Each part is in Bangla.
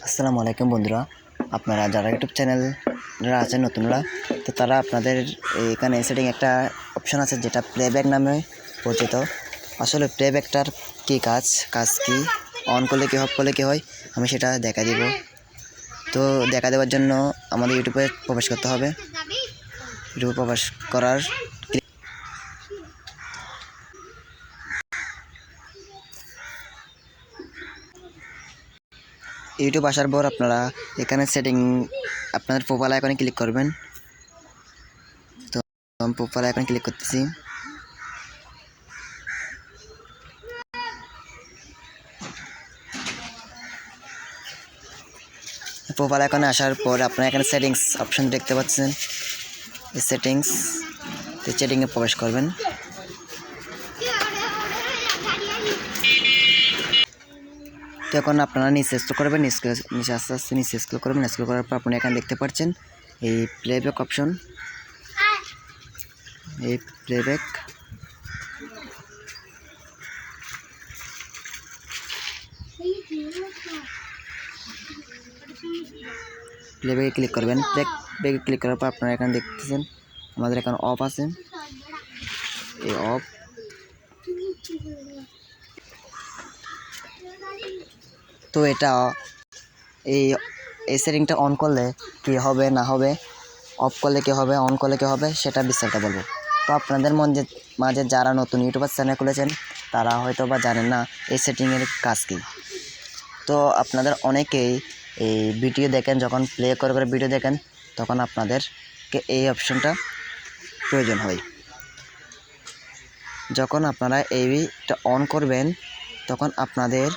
আসসালামু আলাইকুম বন্ধুরা, আপনারা যারা ইউটিউব চ্যানেলরা আছেন নতুনরা, তো তারা আপনাদের এখানে সেটিং একটা অপশন আছে যেটা প্লেব্যাক নামে পরিচিত। আসলে প্লেব্যাকটার কী কাজ কি, অন করলে কী, অফ করলে কী হয়, আমি সেটা দেখা দিব। তো দেখা দেওয়ার জন্য আমাদের ইউটিউবে প্রবেশ করতে হবে। ইউটিউবে প্রবেশ করার ইউটিউব আসার পর আপনারা এখানে সেটিং আপনাদের প্রোফাইল আইকনে ক্লিক করবেন। তো আমি প্রোফাইল আইকনে ক্লিক করতেছি। প্রোফাইল আইকনে আসার পর আপনারা এখানে সেটিংস অপশন দেখতে পাচ্ছেন। এই সেটিংয়ে প্রবেশ করবেন। তো এখন আপনারা নিচে স্ক্রল করবেন, নিচে আস্তে আস্তে নিচে স্ক্রল করবেন। স্ক্রল করার পর আপনি এখানে দেখতে পাচ্ছেন এই প্লেব্যাক অপশন। এই প্লেব্যাকে ক্লিক করবেন। প্লেব্যাকে ক্লিক করার পর আপনারা এখানে দেখতেছেন আমাদের এখানে অফ আছে। এই অফ, তো এটা এই সেটিংটা অন করলে কি হবে না হবে, অফ করলে কি হবে, অন করলে কি হবে, সেটা বিস্তারিত বলবো। তো আপনাদের মাঝে যারা নতুন ইউটিউবার চ্যানেল খুলেছেন তারা হয়তো বা জানেন না এই সেটিংয়ের কাজ কী। তো আপনাদের অনেকেই এই ভিডিও দেখেন, যখন প্লে করে করে ভিডিও দেখেন তখন আপনাদেরকে এই অপশনটা প্রয়োজন হয়। যখন আপনারা এইটা অন করবেন তখন আপনাদের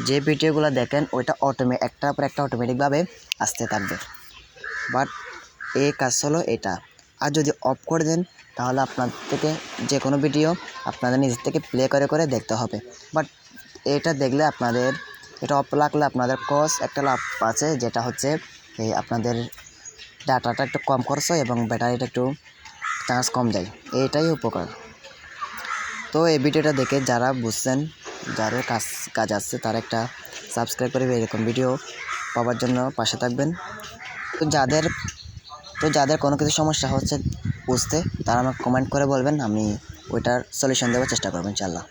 যে ভিডিওগুলো দেখেন ওইটা একটার পর একটা অটোমেটিকভাবে আসতে থাকবে। বাট এই কাজ হলো এটা। আর যদি অফ করে দেন তাহলে আপনার থেকে যে কোনো ভিডিও আপনাদের নিজের থেকে প্লে করে করে দেখতে হবে। বাট এটা দেখলে আপনাদের, এটা অফ রাখলে আপনাদের একটা লাভ আছে, যেটা হচ্ছে এই আপনাদের ডাটাটা একটু কম খরচ হয় এবং ব্যাটারিটা একটু চার্জ কম যায়, এইটাই উপকার। তো এই ভিডিওটা দেখে যারা বুঝছেন, যাদের কাজ আসছে, তারা একটা সাবস্ক্রাইব করে এরকম ভিডিও পাওয়ার জন্য পাশে থাকবেন। তো যাদের কোনো কিছু সমস্যা হচ্ছে বুঝতে, তারা আমাকে কমেন্ট করে বলবেন, আমি ওইটার সলিউশন দেওয়ার চেষ্টা করবো ইনশাআল্লাহ।